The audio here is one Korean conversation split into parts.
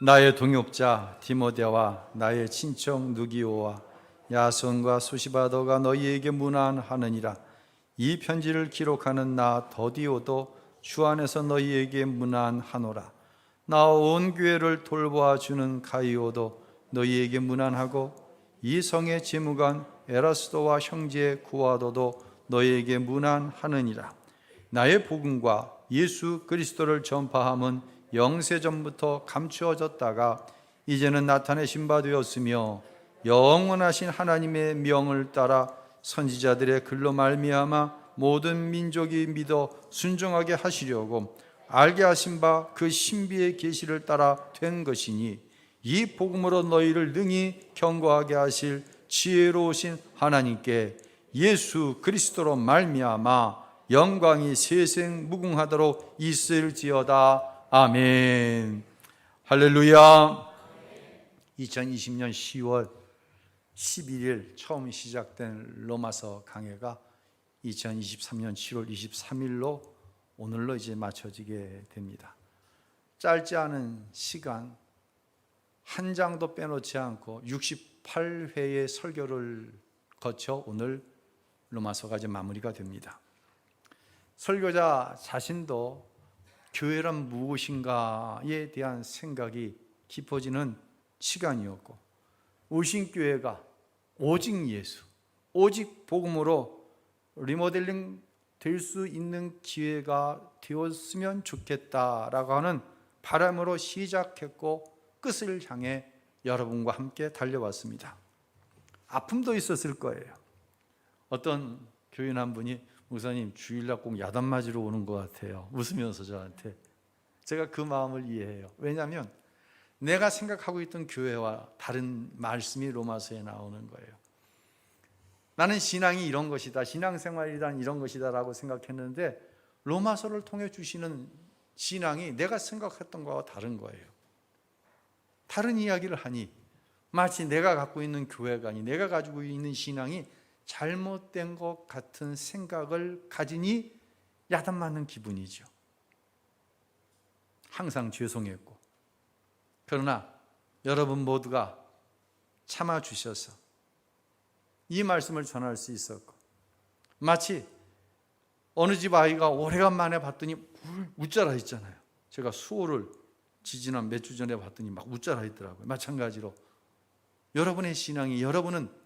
나의 동역자 디모데와 나의 친척 누기오와 야손과 소시바더가 너희에게 문안하느니라. 이 편지를 기록하는 나 더디오도 주 안에서 너희에게 문안하노라. 나 온 교회를 돌보아주는 가이오도 너희에게 문안하고 이 성의 재무관 에라스도와 형제 구아도도 너희에게 문안하느니라. 나의 복음과 예수 그리스도를 전파함은 영세전부터 감추어졌다가 이제는 나타내신 바 되었으며 영원하신 하나님의 명을 따라 선지자들의 글로 말미암아 모든 민족이 믿어 순종하게 하시려고 알게 하신 바 그 신비의 계시를 따라 된 것이니 이 복음으로 너희를 능히 견고하게 하실 지혜로우신 하나님께 예수 그리스도로 말미암아 영광이 세생 무궁하도록 있을지어다. 아멘. 할렐루야. 2020년 10월 11일 처음 시작된 로마서 강해가 2023년 7월 23일로 오늘로 이제 마쳐지게 됩니다. 짧지 않은 시간 한 장도 빼놓지 않고 68회의 설교를 거쳐 오늘 로마서가 이제 마무리가 됩니다. 설교자 자신도 교회란 무엇인가에 대한 생각이 깊어지는 시간이었고, 오신교회가 오직 예수, 오직 복음으로 리모델링 될 수 있는 기회가 되었으면 좋겠다라고 하는 바람으로 시작했고 끝을 향해 여러분과 함께 달려왔습니다. 아픔도 있었을 거예요. 어떤 교인 한 분이 목사님 주일날 꼭 야단 맞으러 오는 것 같아요. 웃으면서 저한테. 제가 그 마음을 이해해요. 왜냐하면 내가 생각하고 있던 교회와 다른 말씀이 로마서에 나오는 거예요. 나는 신앙이 이런 것이다, 신앙생활이란 이런 것이다 라고 생각했는데 로마서를 통해 주시는 신앙이 내가 생각했던 것과 다른 거예요. 다른 이야기를 하니 마치 내가 갖고 있는 교회가 아니 내가 가지고 있는 신앙이 잘못된 것 같은 생각을 가지니 야단 맞는 기분이죠. 항상 죄송했고, 그러나 여러분 모두가 참아주셔서 이 말씀을 전할 수 있었고, 마치 어느 집 아이가 오래간만에 봤더니 웃자라 했잖아요. 제가 수호를 지지난 몇 주 전에 봤더니 막 웃자라 했더라고요. 마찬가지로 여러분의 신앙이, 여러분은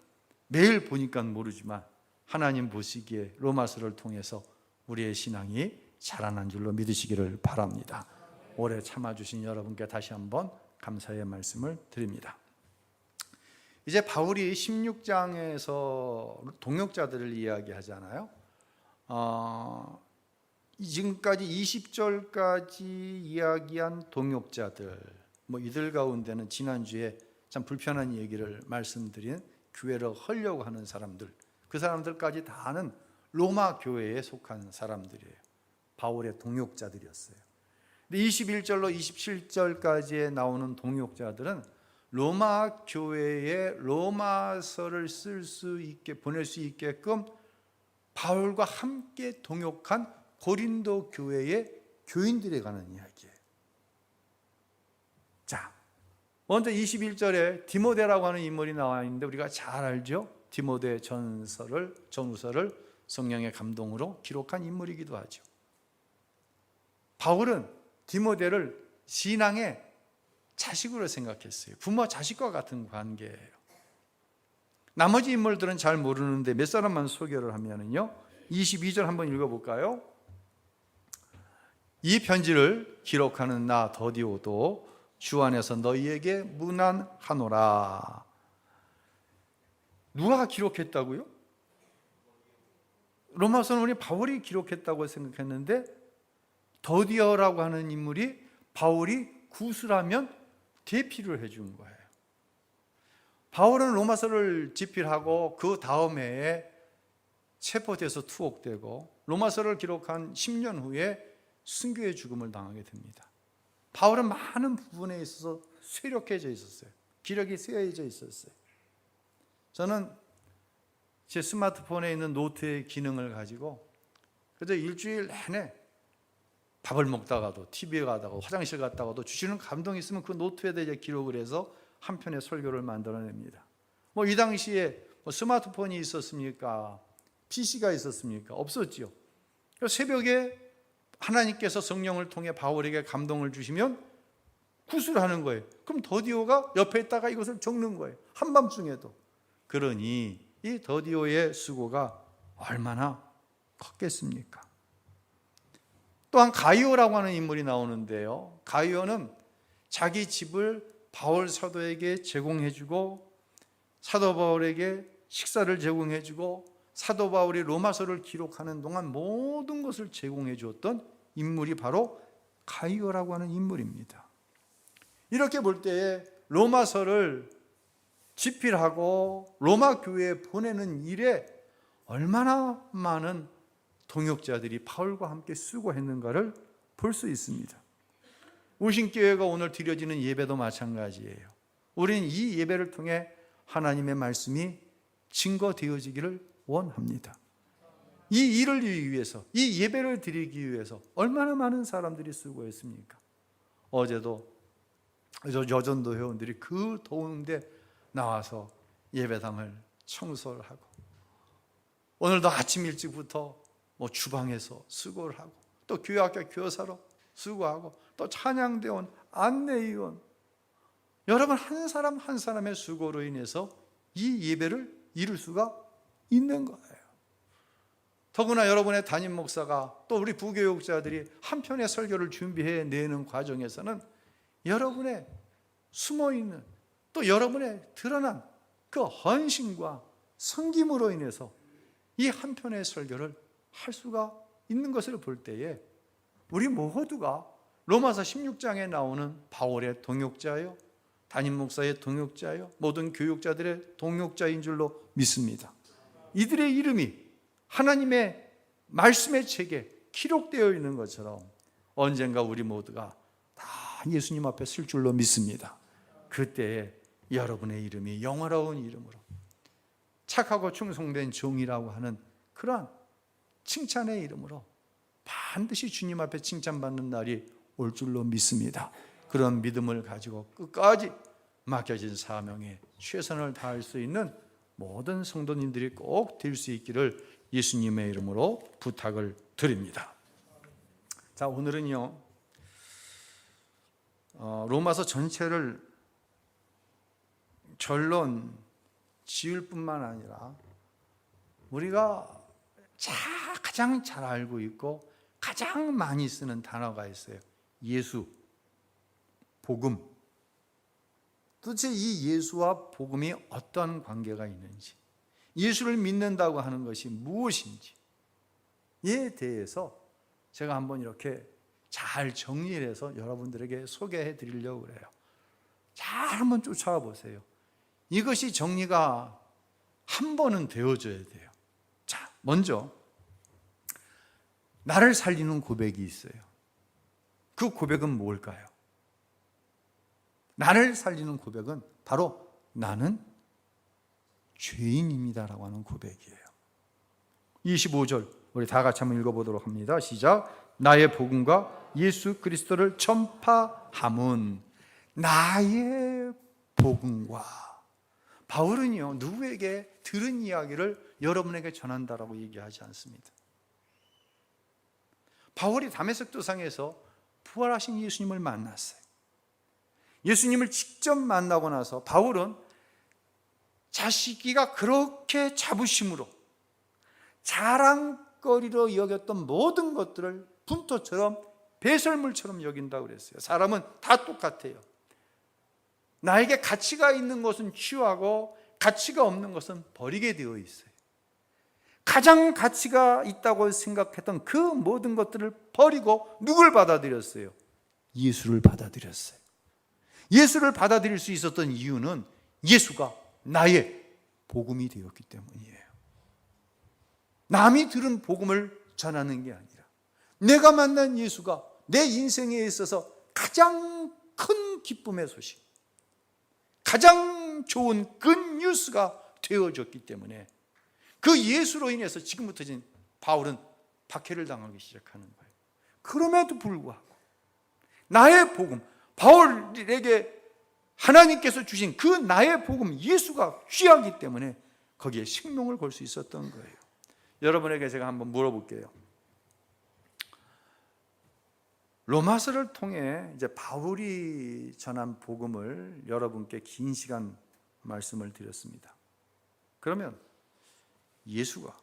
매일 보니까 모르지만 하나님 보시기에 로마서를 통해서 우리의 신앙이 자라난 줄로 믿으시기를 바랍니다. 오래 참아주신 여러분께 다시 한번 감사의 말씀을 드립니다. 이제 바울이 16장에서 동역자들을 이야기하잖아요. 지금까지 20절까지 이야기한 동역자들, 이들 가운데는 지난주에 참 불편한 얘기를 말씀드린 교회를 헐려고 하는 사람들, 그 사람들까지 다는 로마 교회에 속한 사람들이에요. 바울의 동역자들이었어요. 근데 21절로 27절까지에 나오는 동역자들은 로마 교회에 로마서를 쓸 수 있게, 보낼 수 있게끔 바울과 함께 동역한 고린도 교회의 교인들에 관한 이야기예요. 자, 먼저 21절에 디모데라고 하는 인물이 나와 있는데 우리가 잘 알죠? 디모데 전후서를 성령의 감동으로 기록한 인물이기도 하죠. 바울은 디모데를 신앙의 자식으로 생각했어요. 부모 자식과 같은 관계예요. 나머지 인물들은 잘 모르는데 몇 사람만 소개를 하면요, 22절 한번 읽어볼까요? 이 편지를 기록하는 나 더디오도 주 안에서 너희에게 문안하노라. 누가 기록했다고요? 로마서는 우리 바울이 기록했다고 생각했는데 더디오라고 하는 인물이 바울이 구술하면 대피를 해준 거예요. 바울은 로마서를 집필하고 그 다음 해에 체포돼서 투옥되고 로마서를 기록한 10년 후에 순교의 죽음을 당하게 됩니다. 바울은 많은 부분에 있어서 쇠력해져 있었어요. 기력이 쇠해져 있었어요. 저는 제 스마트폰에 있는 노트의 기능을 가지고 그래서 일주일 내내 밥을 먹다가도 TV에 가다가 화장실 갔다가도 주시는 감동이 있으면 그 노트에다 이제 기록을 해서 한 편의 설교를 만들어냅니다. 이 당시에 스마트폰이 있었습니까? PC가 있었습니까? 없었지요. 새벽에 하나님께서 성령을 통해 바울에게 감동을 주시면 구술하는 거예요. 그럼 더디오가 옆에 있다가 이것을 적는 거예요. 한밤중에도. 그러니 이 더디오의 수고가 얼마나 컸겠습니까? 또한 가이오라고 하는 인물이 나오는데요. 가이오는 자기 집을 바울 사도에게 제공해주고 사도 바울에게 식사를 제공해주고 사도 바울이 로마서를 기록하는 동안 모든 것을 제공해 주었던 인물이 바로 가이오라고 하는 인물입니다. 이렇게 볼 때에 로마서를 집필하고 로마 교회에 보내는 일에 얼마나 많은 동역자들이 바울과 함께 수고했는가를 볼 수 있습니다. 우신교회가 오늘 드려지는 예배도 마찬가지예요. 우리는 이 예배를 통해 하나님의 말씀이 증거되어지기를 원합니다. 이 일을 위해서, 이 예배를 드리기 위해서 얼마나 많은 사람들이 수고했습니까? 어제도 여전도 회원들이 그 더운데 나와서 예배당을 청소를 하고, 오늘도 아침 일찍부터 주방에서 수고를 하고, 또 교회학교 교사로 수고하고, 또 찬양대원, 안내위원, 여러분 한 사람 한 사람의 수고로 인해서 이 예배를 이룰 수가 있는 거예요. 더구나 여러분의 담임 목사가 또 우리 부교육자들이 한 편의 설교를 준비해 내는 과정에서는 여러분의 숨어있는 또 여러분의 드러난 그 헌신과 섬김으로 인해서 이 한 편의 설교를 할 수가 있는 것을 볼 때에 우리 모두가 로마서 16장에 나오는 바울의 동역자요, 담임 목사의 동역자요, 모든 교육자들의 동역자인 줄로 믿습니다. 이들의 이름이 하나님의 말씀의 책에 기록되어 있는 것처럼 언젠가 우리 모두가 다 예수님 앞에 설 줄로 믿습니다. 그때에 여러분의 이름이 영화로운 이름으로 착하고 충성된 종이라고 하는 그러한 칭찬의 이름으로 반드시 주님 앞에 칭찬받는 날이 올 줄로 믿습니다. 그런 믿음을 가지고 끝까지 맡겨진 사명에 최선을 다할 수 있는 모든 성도님들이 꼭 될 수 있기를 예수님의 이름으로 부탁을 드립니다. 자, 오늘은요 로마서 전체를 결론 지을 뿐만 아니라 우리가 가장 잘 알고 있고 가장 많이 쓰는 단어가 있어요. 예수, 복음. 도대체 이 예수와 복음이 어떤 관계가 있는지, 예수를 믿는다고 하는 것이 무엇인지에 대해서 제가 한번 이렇게 잘 정리를 해서 여러분들에게 소개해 드리려고 그래요. 잘 한번 쫓아와 보세요. 이것이 정리가 한 번은 되어져야 돼요. 자, 먼저 나를 살리는 고백이 있어요. 그 고백은 뭘까요? 나를 살리는 고백은 바로 나는 죄인입니다라고 하는 고백이에요. 25절 우리 다 같이 한번 읽어보도록 합니다. 시작. 나의 복음과 예수 그리스도를 전파함은 나의 복음과. 바울은요 누구에게 들은 이야기를 여러분에게 전한다라고 얘기하지 않습니다. 바울이 다메섹 도상에서 부활하신 예수님을 만났어요. 예수님을 직접 만나고 나서 바울은 자식이가 그렇게 자부심으로 자랑거리로 여겼던 모든 것들을 분토처럼 배설물처럼 여긴다고 그랬어요. 사람은 다 똑같아요. 나에게 가치가 있는 것은 취하고 가치가 없는 것은 버리게 되어 있어요. 가장 가치가 있다고 생각했던 그 모든 것들을 버리고 누굴 받아들였어요? 예수를 받아들였어요. 예수를 받아들일 수 있었던 이유는 예수가 나의 복음이 되었기 때문이에요. 남이 들은 복음을 전하는 게 아니라 내가 만난 예수가 내 인생에 있어서 가장 큰 기쁨의 소식, 가장 좋은 굿뉴스가 되어졌기 때문에 그 예수로 인해서 지금부터 바울은 박해를 당하기 시작하는 거예요. 그럼에도 불구하고 나의 복음, 바울에게 하나님께서 주신 그 나의 복음 예수가 귀하기 때문에 거기에 생명을 걸 수 있었던 거예요. 여러분에게 제가 한번 물어볼게요. 로마서를 통해 이제 바울이 전한 복음을 여러분께 긴 시간 말씀을 드렸습니다. 그러면 예수가,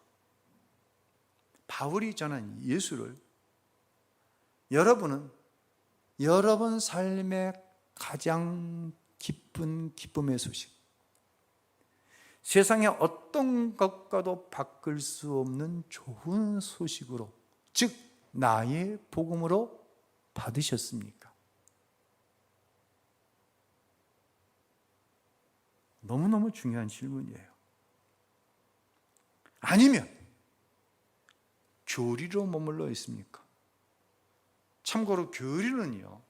바울이 전한 예수를 여러분은 여러분 삶의 가장 기쁜 기쁨의 소식, 세상의 어떤 것과도 바꿀 수 없는 좋은 소식으로, 즉 나의 복음으로 받으셨습니까? 너무너무 중요한 질문이에요. 아니면 교리로 머물러 있습니까? 참고로 교리는요,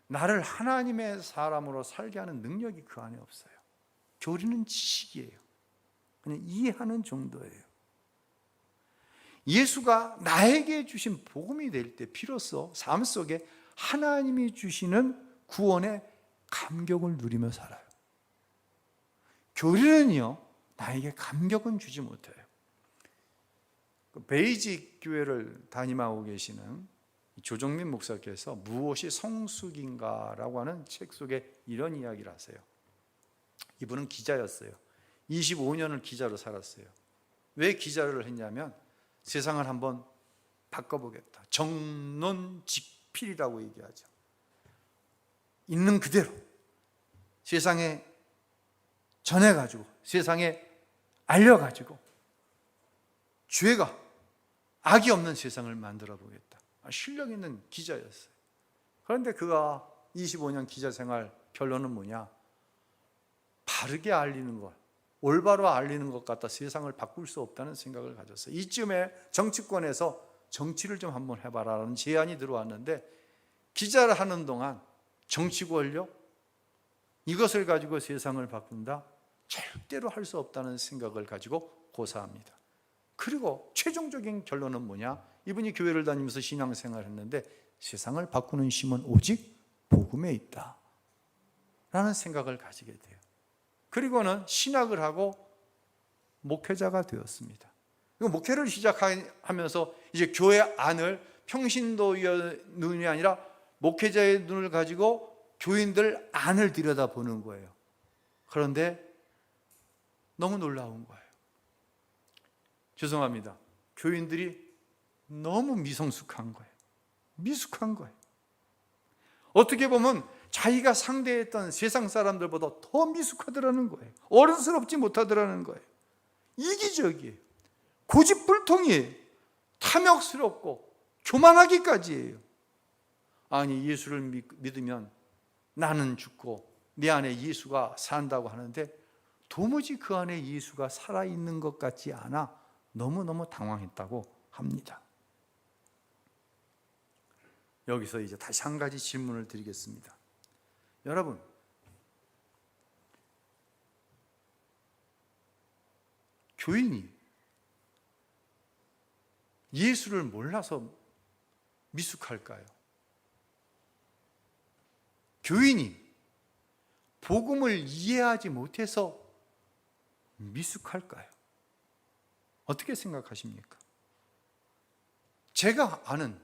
나를 하나님의 사람으로 살게 하는 능력이 그 안에 없어요. 교리는 지식이에요. 그냥 이해하는 정도예요. 예수가 나에게 주신 복음이 될 때 비로소 삶 속에 하나님이 주시는 구원의 감격을 누리며 살아요. 교리는요, 나에게 감격은 주지 못해요. 베이직 교회를 담임하고 계시는 조정민 목사께서 무엇이 성숙인가라고 하는 책 속에 이런 이야기를 하세요. 이분은 기자였어요. 25년을 기자로 살았어요. 왜 기자를 했냐면 세상을 한번 바꿔보겠다. 정론직필이라고 얘기하죠. 있는 그대로 세상에 전해가지고, 세상에 알려가지고 죄가, 악이 없는 세상을 만들어 보겠다. 실력 있는 기자였어요. 그런데 그가 25년 기자 생활 결론은 뭐냐? 바르게 알리는 것, 올바로 알리는 것 같다 세상을 바꿀 수 없다는 생각을 가졌어요. 이쯤에 정치권에서 정치를 좀 한번 해봐라라는 제안이 들어왔는데, 기자를 하는 동안 정치 권력, 이것을 가지고 세상을 바꾼다? 절대로 할 수 없다는 생각을 가지고 고사합니다. 그리고 최종적인 결론은 뭐냐? 이분이 교회를 다니면서 신앙생활을 했는데 세상을 바꾸는 힘은 오직 복음에 있다 라는 생각을 가지게 돼요. 그리고는 신학을 하고 목회자가 되었습니다. 목회를 시작하면서 이제 교회 안을 평신도의 눈이 아니라 목회자의 눈을 가지고 교인들 안을 들여다보는 거예요. 그런데 너무 놀라운 거예요. 죄송합니다. 교인들이 너무 미성숙한 거예요. 미숙한 거예요. 어떻게 보면 자기가 상대했던 세상 사람들보다 더 미숙하더라는 거예요. 어른스럽지 못하더라는 거예요. 이기적이에요. 고집불통이에요. 탐욕스럽고 교만하기까지예요. 아니, 예수를 믿으면 나는 죽고 내 안에 예수가 산다고 하는데 도무지 그 안에 예수가 살아있는 것 같지 않아 너무너무 당황했다고 합니다. 여기서 이제 다시 한 가지 질문을 드리겠습니다. 여러분, 교인이 예수를 몰라서 미숙할까요? 교인이 복음을 이해하지 못해서 미숙할까요? 어떻게 생각하십니까? 제가 아는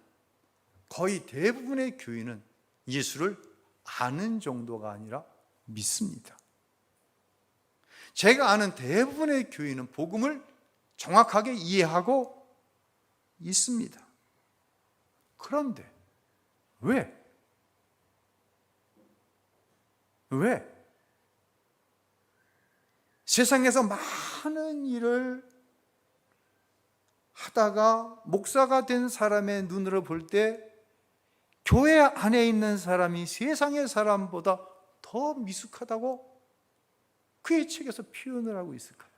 거의 대부분의 교인은 예수를 아는 정도가 아니라 믿습니다. 제가 아는 대부분의 교인은 복음을 정확하게 이해하고 있습니다. 그런데 왜? 세상에서 많은 일을 하다가 목사가 된 사람의 눈으로 볼 때 교회 안에 있는 사람이 세상의 사람보다 더 미숙하다고 그의 책에서 표현을 하고 있을까요?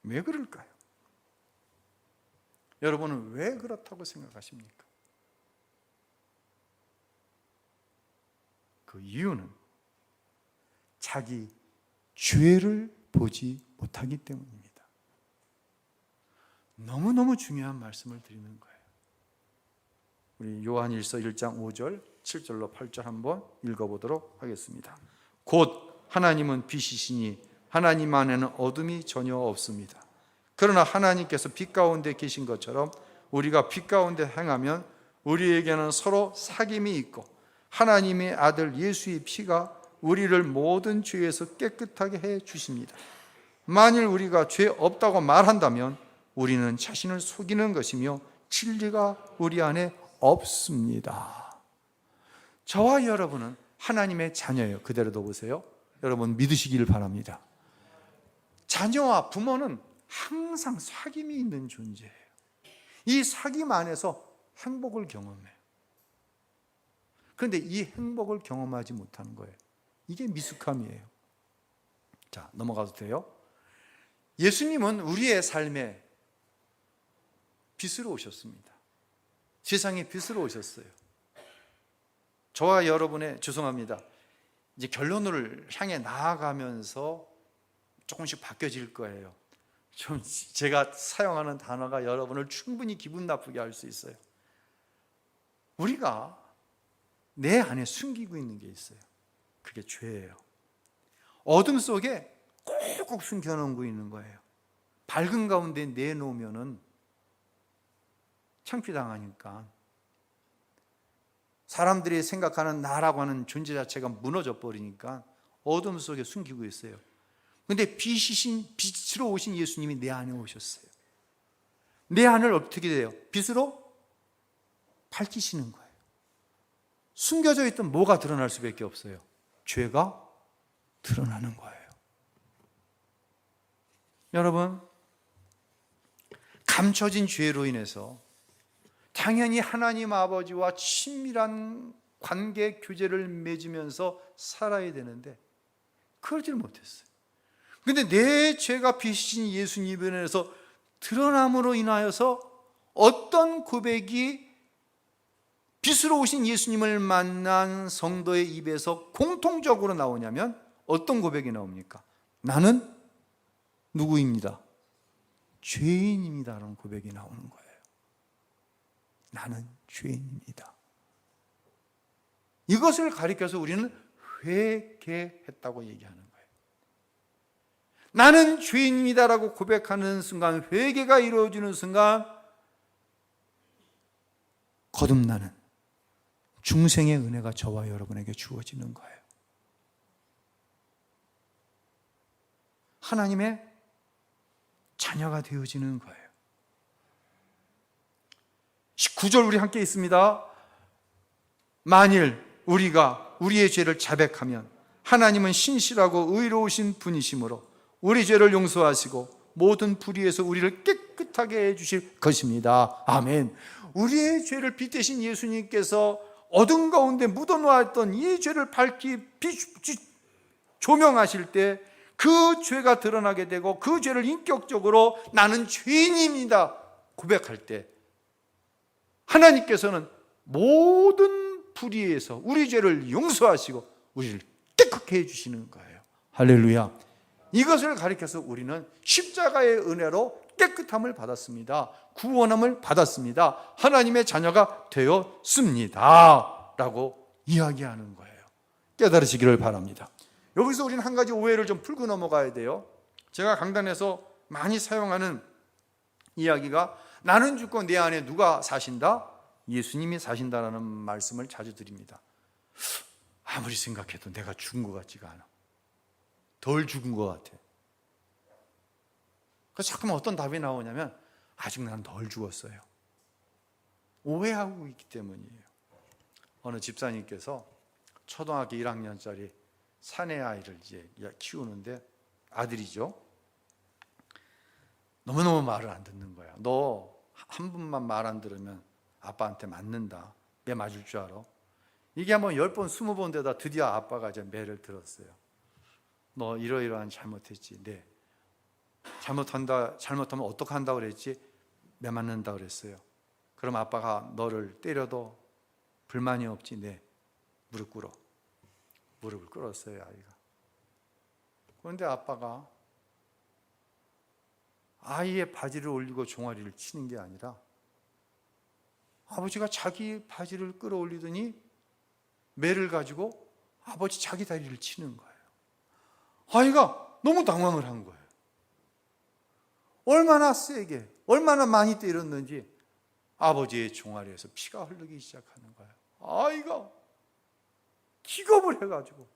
왜 그럴까요? 여러분은 왜 그렇다고 생각하십니까? 그 이유는 자기 죄를 보지 못하기 때문입니다. 너무너무 중요한 말씀을 드리는 거예요. 우리 요한일서 1장 5절, 7절로 8절 한번 읽어보도록 하겠습니다. 곧 하나님은 빛이시니 하나님 안에는 어둠이 전혀 없습니다. 그러나 하나님께서 빛 가운데 계신 것처럼 우리가 빛 가운데 행하면 우리에게는 서로 사귐이 있고 하나님의 아들 예수의 피가 우리를 모든 죄에서 깨끗하게 해 주십니다. 만일 우리가 죄 없다고 말한다면 우리는 자신을 속이는 것이며 진리가 우리 안에 없습니다. 저와 여러분은 하나님의 자녀예요. 그대로 둬보세요. 여러분 믿으시기를 바랍니다. 자녀와 부모는 항상 사귐이 있는 존재예요. 이 사귐 안에서 행복을 경험해요. 그런데 이 행복을 경험하지 못하는 거예요. 이게 미숙함이에요. 자, 넘어가도 돼요? 예수님은 우리의 삶에 빛으로 오셨습니다. 세상에 빛으로 오셨어요. 저와 여러분의, 죄송합니다, 이제 결론을 향해 나아가면서 조금씩 바뀌어질 거예요. 좀 제가 사용하는 단어가 여러분을 충분히 기분 나쁘게 할 수 있어요. 우리가 내 안에 숨기고 있는 게 있어요. 그게 죄예요. 어둠 속에 꼭꼭 숨겨놓고 있는 거예요. 밝은 가운데 내놓으면은 창피당하니까 사람들이 생각하는 나라고 하는 존재 자체가 무너져 버리니까 어둠 속에 숨기고 있어요. 그런데 빛으로 오신 예수님이 내 안에 오셨어요. 내 안을 어떻게 돼요? 빛으로 밝히시는 거예요. 숨겨져 있던 뭐가 드러날 수밖에 없어요? 죄가 드러나는 거예요. 여러분, 감춰진 죄로 인해서 당연히 하나님 아버지와 친밀한 관계 교제를 맺으면서 살아야 되는데 그러질 못했어요. 그런데 내 죄가 빛이신 예수님에서 드러남으로 인하여서 어떤 고백이 빛으로 오신 예수님을 만난 성도의 입에서 공통적으로 나오냐면 어떤 고백이 나옵니까? 나는 누구입니다? 죄인입니다라는 고백이 나오는 거예요. 나는 죄인입니다. 이것을 가리켜서 우리는 회개했다고 얘기하는 거예요. 나는 죄인입니다라고 고백하는 순간, 회개가 이루어지는 순간 거듭나는 중생의 은혜가 저와 여러분에게 주어지는 거예요. 하나님의 자녀가 되어지는 거예요. 19절 우리 함께 있습니다. 만일 우리가 우리의 죄를 자백하면 하나님은 신실하고 의로우신 분이시므로 우리 죄를 용서하시고 모든 불의에서 우리를 깨끗하게 해주실 것입니다. 아멘. 우리의 죄를 빗대신 예수님께서 어둠 가운데 묻어놓았던 이 죄를 밝히 조명하실 때 그 죄가 드러나게 되고 그 죄를 인격적으로 나는 죄인입니다 고백할 때 하나님께서는 모든 불의에서 우리 죄를 용서하시고 우리를 깨끗게 해주시는 거예요. 할렐루야. 이것을 가리켜서 우리는 십자가의 은혜로 깨끗함을 받았습니다. 구원함을 받았습니다. 하나님의 자녀가 되었습니다 라고 이야기하는 거예요. 깨달으시기를 바랍니다. 여기서 우리는 한 가지 오해를 좀 풀고 넘어가야 돼요. 제가 강단에서 많이 사용하는 이야기가 나는 죽고 내 안에 누가 사신다? 예수님이 사신다라는 말씀을 자주 드립니다. 아무리 생각해도 내가 죽은 것 같지가 않아. 덜 죽은 것 같아. 그래서 자꾸만 어떤 답이 나오냐면 아직 난 덜 죽었어요. 오해하고 있기 때문이에요. 어느 집사님께서 초등학교 1학년짜리 사내 아이를 이제 키우는데 아들이죠. 너무너무 말을 안 듣는 거야. 너 한 번만 말 안 들으면 아빠한테 맞는다. 매 맞을 줄 알아? 이게 한번 10번, 20번 되다 드디어 아빠가 이제 매를 들었어요. 너 이러이러한 잘못했지. 네. 잘못하면 어떻게 한다고 그랬지? 매 맞는다 그랬어요. 그럼 아빠가 너를 때려도 불만이 없지? 네. 무릎 꿇어. 무릎을 꿇었어요, 아이가. 그런데 아빠가 아이의 바지를 올리고 종아리를 치는 게 아니라 아버지가 자기 바지를 끌어올리더니 매를 가지고 아버지 자기 다리를 치는 거예요. 아이가 너무 당황을 한 거예요. 얼마나 세게, 얼마나 많이 때렸는지 아버지의 종아리에서 피가 흐르기 시작하는 거예요. 아이가 기겁을 해가지고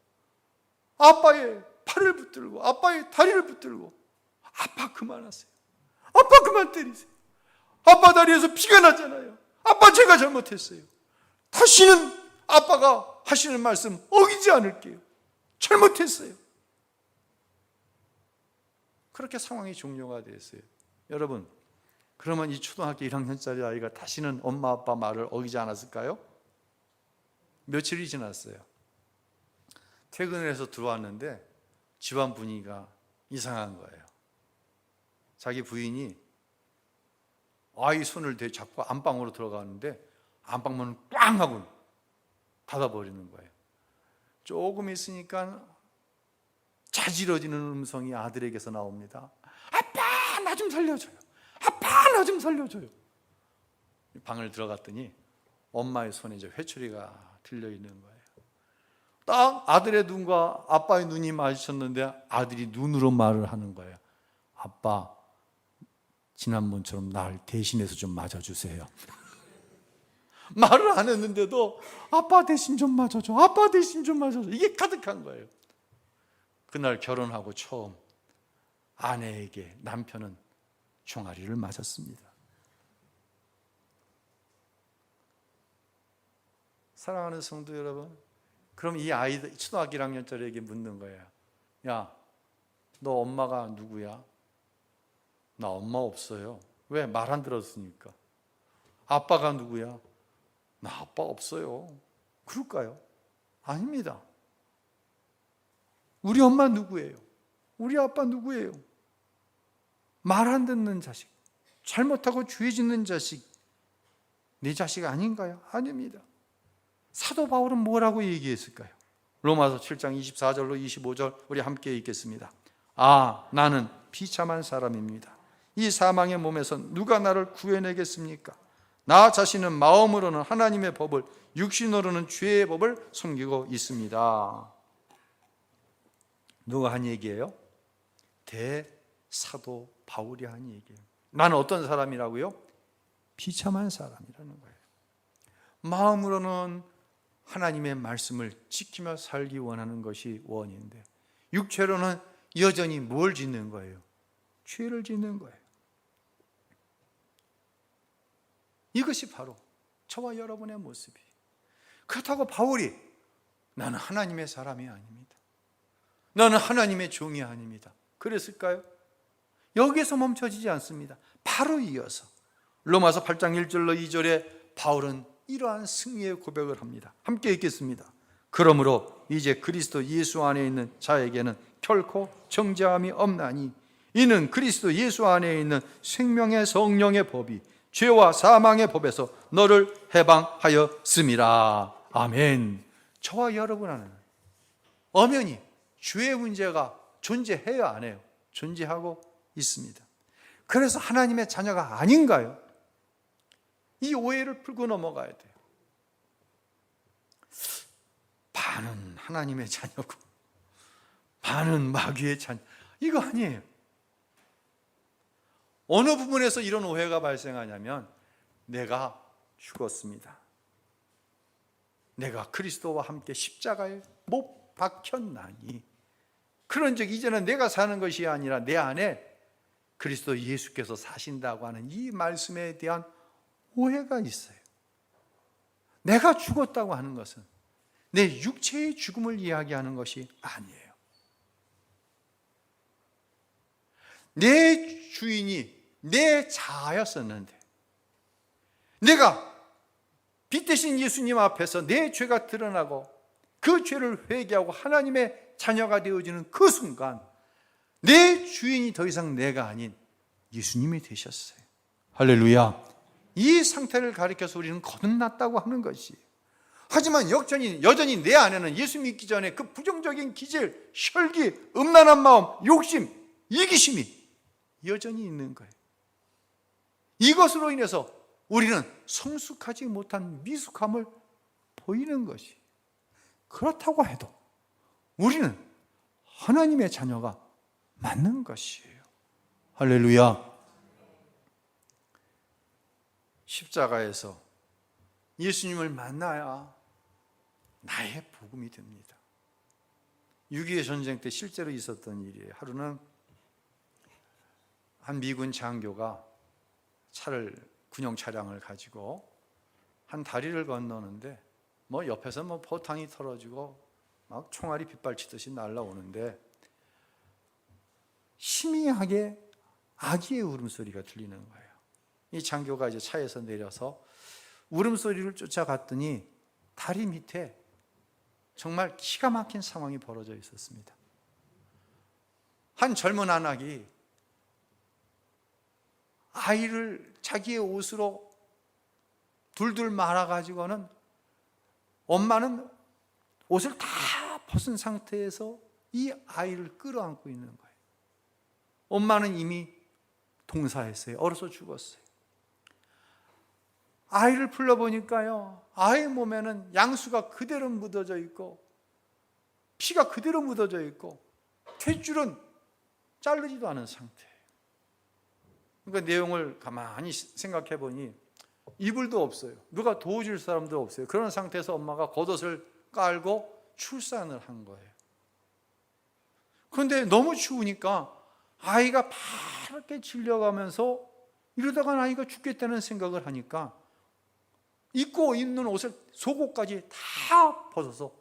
아빠의 팔을 붙들고 아빠의 다리를 붙들고, 아빠 그만하세요. 아빠 그만 때리세요. 아빠 다리에서 피가 났잖아요. 아빠 제가 잘못했어요. 다시는 아빠가 하시는 말씀 어기지 않을게요. 잘못했어요. 그렇게 상황이 종료가 됐어요. 여러분, 그러면 이 초등학교 1학년짜리 아이가 다시는 엄마 아빠 말을 어기지 않았을까요? 며칠이 지났어요. 퇴근을 해서 들어왔는데 집안 분위기가 이상한 거예요. 자기 부인이 아이 손을 잡고 안방으로 들어가는데 안방문을 꽝 하고 닫아버리는 거예요. 조금 있으니까 자지러지는 음성이 아들에게서 나옵니다. 아빠 나 좀 살려줘요. 아빠 나 좀 살려줘요. 방을 들어갔더니 엄마의 손에 이제 회초리가 들려있는 거예요. 딱 아들의 눈과 아빠의 눈이 마주쳤는데 아들이 눈으로 말을 하는 거예요. 아빠, 지난번처럼 날 대신해서 좀 맞아주세요. 말을 안 했는데도 아빠 대신 좀 맞아줘. 아빠 대신 좀 맞아줘. 이게 가득한 거예요. 그날 결혼하고 처음 아내에게 남편은 종아리를 맞았습니다. 사랑하는 성도 여러분, 그럼 이 아이들 초등학교 1학년짜리에게 묻는 거예요. 야, 너 엄마가 누구야? 나 엄마 없어요. 왜? 말 안 들었으니까. 아빠가 누구야? 나 아빠 없어요. 그럴까요? 아닙니다. 우리 엄마 누구예요? 우리 아빠 누구예요? 말 안 듣는 자식, 잘못하고 죄 짓는 자식, 내 자식 아닌가요? 아닙니다. 사도 바울은 뭐라고 얘기했을까요? 로마서 7장 24절로 25절 우리 함께 읽겠습니다. 아, 나는 비참한 사람입니다. 이 사망의 몸에서 누가 나를 구해내겠습니까? 나 자신은 마음으로는 하나님의 법을, 육신으로는 죄의 법을 섬기고 있습니다. 누가 한 얘기예요? 대사도 바울이 한 얘기예요. 나는 어떤 사람이라고요? 비참한 사람이라는 거예요. 마음으로는 하나님의 말씀을 지키며 살기 원하는 것이 원인데 육체로는 여전히 뭘 짓는 거예요? 죄를 짓는 거예요. 이것이 바로 저와 여러분의 모습이에요. 그렇다고 바울이 나는 하나님의 사람이 아닙니다. 나는 하나님의 종이 아닙니다. 그랬을까요? 여기에서 멈춰지지 않습니다. 바로 이어서 로마서 8장 1절로 2절에 바울은 이러한 승리의 고백을 합니다. 함께 읽겠습니다. 그러므로 이제 그리스도 예수 안에 있는 자에게는 결코 정죄함이 없나니 이는 그리스도 예수 안에 있는 생명의 성령의 법이 죄와 사망의 법에서 너를 해방하였음이라. 아멘. 저와 여러분 안에는 엄연히 죄의 문제가 존재해요, 안 해요? 존재하고 있습니다. 그래서 하나님의 자녀가 아닌가요? 이 오해를 풀고 넘어가야 돼요. 반은 하나님의 자녀고 반은 마귀의 자녀, 이거 아니에요. 어느 부분에서 이런 오해가 발생하냐면 내가 죽었습니다. 내가 그리스도와 함께 십자가에 못 박혔나니 그런즉 이제는 내가 사는 것이 아니라 내 안에 그리스도 예수께서 사신다고 하는 이 말씀에 대한 오해가 있어요. 내가 죽었다고 하는 것은 내 육체의 죽음을 이야기하는 것이 아니에요. 내 주인이 내 자아였었는데 내가 빛 대신 예수님 앞에서 내 죄가 드러나고 그 죄를 회개하고 하나님의 자녀가 되어지는 그 순간 내 주인이 더 이상 내가 아닌 예수님이 되셨어요. 할렐루야. 이 상태를 가리켜서 우리는 거듭났다고 하는 것이. 하지만 여전히 내 안에는 예수 믿기 전에 그 부정적인 기질, 혈기, 음란한 마음, 욕심, 이기심이 여전히 있는 거예요. 이것으로 인해서 우리는 성숙하지 못한 미숙함을 보이는 것이, 그렇다고 해도 우리는 하나님의 자녀가 맞는 것이에요. 할렐루야. 십자가에서 예수님을 만나야 나의 복음이 됩니다. 6.25 전쟁 때 실제로 있었던 일이에요. 하루는 한 미군 장교가 군용 차량을 가지고 한 다리를 건너는데 옆에서 포탄이 털어지고 막 총알이 빗발치듯이 날아오는데 희미하게 아기의 울음소리가 들리는 거예요. 이 장교가 이제 차에서 내려서 울음소리를 쫓아갔더니 다리 밑에 정말 기가 막힌 상황이 벌어져 있었습니다. 한 젊은 아낙이 아이를 자기의 옷으로 둘둘 말아가지고는, 엄마는 옷을 다 벗은 상태에서 이 아이를 끌어안고 있는 거예요. 엄마는 이미 동사했어요. 얼어서 죽었어요. 아이를 불러보니까요, 아이 몸에는 양수가 그대로 묻어져 있고 피가 그대로 묻어져 있고 탯줄은 자르지도 않은 상태예요. 그러니까 내용을 가만히 생각해 보니 이불도 없어요. 누가 도와줄 사람도 없어요. 그런 상태에서 엄마가 겉옷을 깔고 출산을 한 거예요. 그런데 너무 추우니까 아이가 파랗게 질려가면서 이러다가 아이가 죽겠다는 생각을 하니까 입고 있는 옷을, 속옷까지 다 벗어서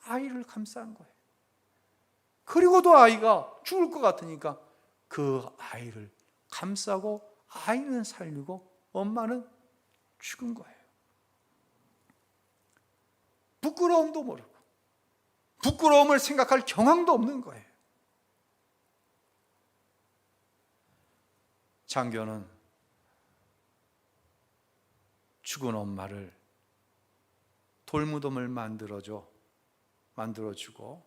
아이를 감싼 거예요. 그리고도 아이가 죽을 것 같으니까 그 아이를 감싸고 아이는 살리고 엄마는 죽은 거예요. 부끄러움도 모르고 부끄러움을 생각할 경황도 없는 거예요. 장교는 죽은 엄마를 돌무덤을 만들어주고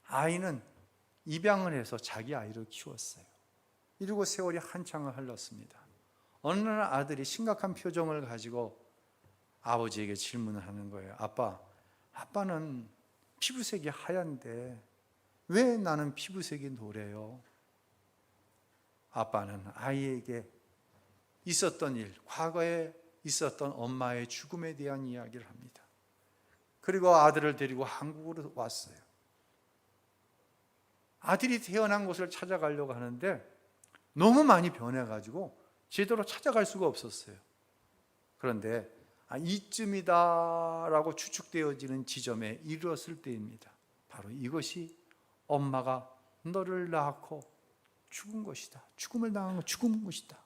아이는 입양을 해서 자기 아이를 키웠어요. 이러고 세월이 한창을 흘렀습니다. 어느 날 아들이 심각한 표정을 가지고 아버지에게 질문을 하는 거예요. 아빠는 피부색이 하얀데 왜 나는 피부색이 노래요? 아빠는 아이에게 있었던 일, 과거에 있었던 엄마의 죽음에 대한 이야기를 합니다. 그리고 아들을 데리고 한국으로 왔어요. 아들이 태어난 곳을 찾아가려고 하는데 너무 많이 변해가지고 제대로 찾아갈 수가 없었어요. 그런데 이쯤이다라고 추측되어지는 지점에 이르렀을 때입니다. 바로 이것이 엄마가 너를 낳고 죽은 것이다. 죽음을 당한 죽은 것이다.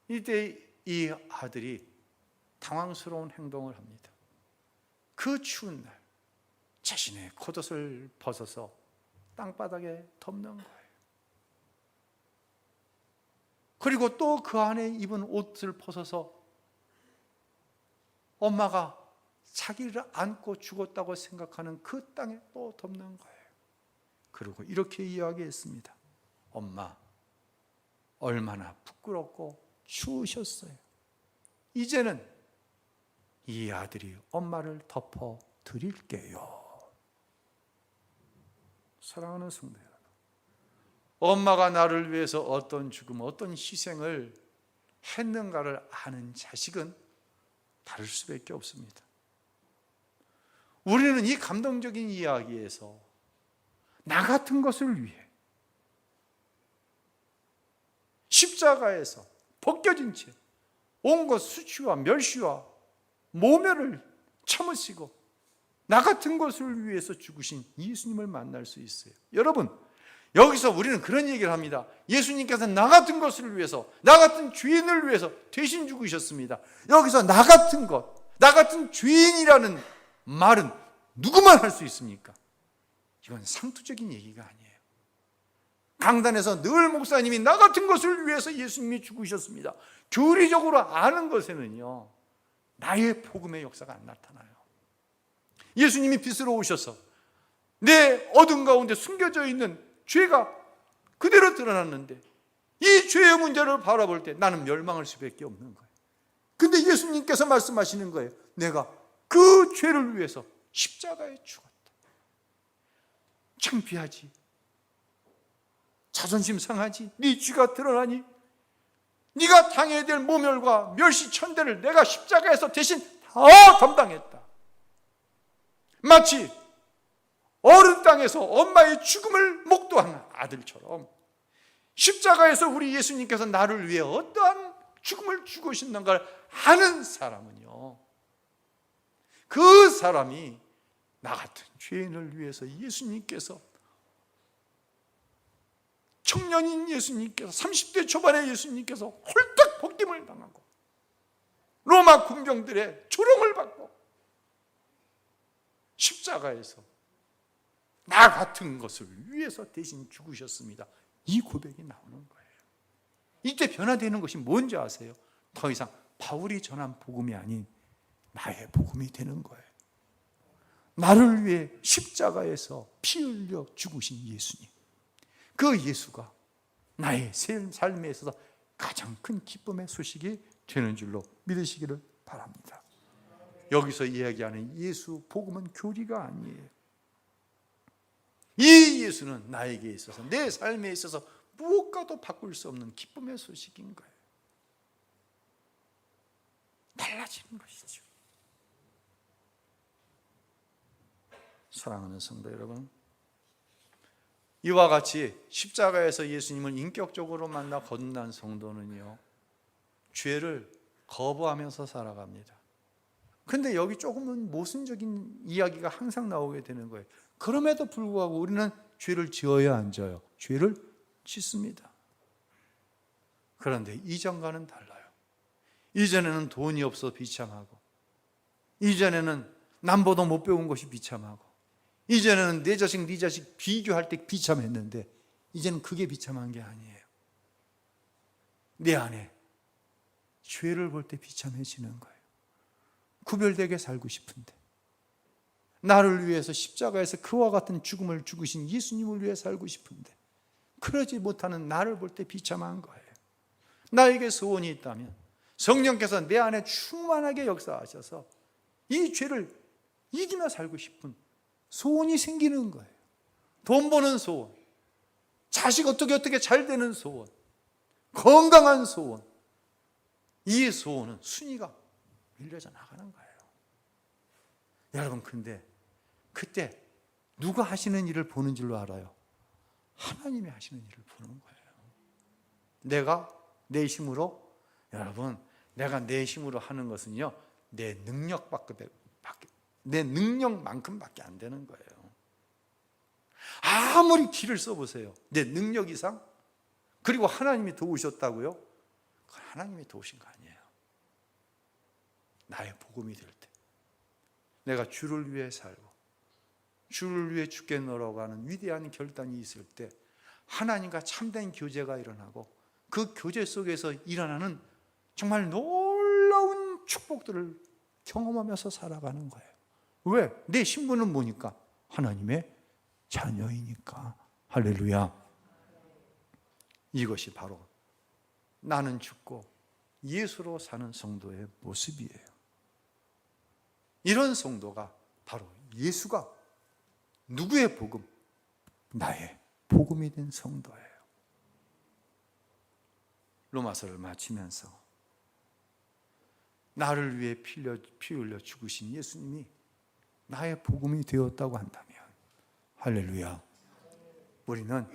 이때 이 아들이 당황스러운 행동을 합니다. 그 추운 날 자신의 겉옷을 벗어서 땅바닥에 덮는 거예요. 그리고 또 그 안에 입은 옷을 벗어서 엄마가 자기를 안고 죽었다고 생각하는 그 땅에 또 덮는 거예요. 그리고 이렇게 이야기했습니다. 엄마, 얼마나 부끄럽고 추우셨어요. 이제는 이 아들이 엄마를 덮어 드릴게요. 사랑하는 성도 여러분, 엄마가 나를 위해서 어떤 죽음, 어떤 희생을 했는가를 아는 자식은 다를 수밖에 없습니다. 우리는 이 감동적인 이야기에서 나 같은 것을 위해 십자가에서 벗겨진 채 온갖 수치와 멸시와 모멸을 참으시고 나 같은 것을 위해서 죽으신 예수님을 만날 수 있어요. 여러분, 여기서 우리는 그런 얘기를 합니다. 예수님께서 나 같은 것을 위해서, 나 같은 죄인을 위해서 대신 죽으셨습니다. 여기서 나 같은 것, 나 같은 죄인이라는 말은 누구만 할 수 있습니까? 이건 상투적인 얘기가 아니에요. 강단에서 늘 목사님이 나 같은 것을 위해서 예수님이 죽으셨습니다. 교리적으로 아는 것에는요, 나의 복음의 역사가 안 나타나요. 예수님이 빛으로 오셔서 내 어둠 가운데 숨겨져 있는 죄가 그대로 드러났는데 이 죄의 문제를 바라볼 때 나는 멸망할 수밖에 없는 거예요. 근데 예수님께서 말씀하시는 거예요. 내가 그 죄를 위해서 십자가에 죽었다. 창피하지, 자존심 상하지, 네 죄가 드러나니 네가 당해야 될 모멸과 멸시천대를 내가 십자가에서 대신 다 담당했다. 마치 어른 땅에서 엄마의 죽음을 목도한 아들처럼 십자가에서 우리 예수님께서 나를 위해 어떠한 죽음을 죽으셨는가를 아는 사람은요, 그 사람이 나 같은 죄인을 위해서 예수님께서, 청년인 예수님께서, 30대 초반의 예수님께서 홀딱 벗김을 당하고 로마 군병들의 조롱을 받고 십자가에서 나 같은 것을 위해서 대신 죽으셨습니다. 이 고백이 나오는 거예요. 이때 변화되는 것이 뭔지 아세요? 더 이상 바울이 전한 복음이 아닌 나의 복음이 되는 거예요. 나를 위해 십자가에서 피 흘려 죽으신 예수님, 그 예수가 나의 삶에 있어서 가장 큰 기쁨의 소식이 되는 줄로 믿으시기를 바랍니다. 여기서 이야기하는 예수 복음은 교리가 아니에요. 이 예수는 나에게 있어서, 내 삶에 있어서 무엇과도 바꿀 수 없는 기쁨의 소식인 거예요. 달라지는 것이죠. 사랑하는 성도 여러분, 이와 같이 십자가에서 예수님을 인격적으로 만나 거듭난 성도는요, 죄를 거부하면서 살아갑니다. 근데 여기 조금은 모순적인 이야기가 항상 나오게 되는 거예요. 그럼에도 불구하고 우리는 죄를 지어야 안 져요. 죄를 짓습니다. 그런데 이전과는 달라요. 이전에는 돈이 없어 비참하고, 이전에는 남보다 못 배운 것이 비참하고, 이전에는 내 자식 네 자식 비교할 때 비참했는데 이제는 그게 비참한 게 아니에요. 내 안에 죄를 볼 때 비참해지는 거예요. 구별되게 살고 싶은데, 나를 위해서 십자가에서 그와 같은 죽음을 죽으신 예수님을 위해 살고 싶은데 그러지 못하는 나를 볼 때 비참한 거예요. 나에게 소원이 있다면 성령께서 내 안에 충만하게 역사하셔서 이 죄를 이기며 살고 싶은 소원이 생기는 거예요. 돈 버는 소원, 자식 어떻게 잘 되는 소원, 건강한 소원, 이 소원은 순위가 밀려져 나가는 거예요. 여러분, 근데 그때 누가 하시는 일을 보는 줄로 알아요? 하나님이 하시는 일을 보는 거예요. 내가 내 힘으로, 여러분, 내가 내 힘으로 하는 것은요, 내 능력만큼밖에 안 되는 거예요. 아무리 기를 써보세요. 내 능력 이상? 그리고 하나님이 도우셨다고요? 하나님이 도우신 거 아니에요. 나의 복음이 될 때, 내가 주를 위해 살고 주를 위해 죽겠노라고 하는 위대한 결단이 있을 때 하나님과 참된 교제가 일어나고 그 교제 속에서 일어나는 정말 놀라운 축복들을 경험하면서 살아가는 거예요. 왜? 내 신분은 뭐니까? 하나님의 자녀이니까. 할렐루야. 이것이 바로 나는 죽고 예수로 사는 성도의 모습이에요. 이런 성도가 바로 예수가 누구의 복음? 나의 복음이 된 성도예요. 로마서를 마치면서 나를 위해 피 흘려 죽으신 예수님이 나의 복음이 되었다고 한다면, 할렐루야, 우리는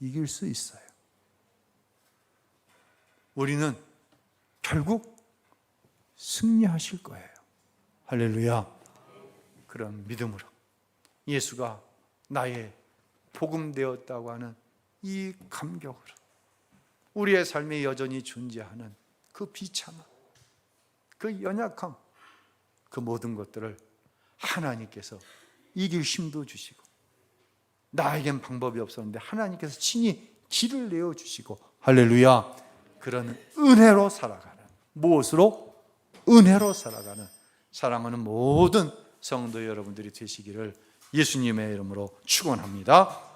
이길 수 있어요. 우리는 결국 승리하실 거예요. 할렐루야. 그런 믿음으로 예수가 나의 복음 되었다고 하는 이 감격으로 우리의 삶에 여전히 존재하는 그 비참함, 그 연약함, 그 모든 것들을 하나님께서 이길 힘도 주시고, 나에겐 방법이 없었는데 하나님께서 친히 길을 내어주시고, 할렐루야, 그런 은혜로 살아가는, 무엇으로? 은혜로 살아가는 사랑하는 모든 성도 여러분들이 되시기를 예수님의 이름으로 축원합니다.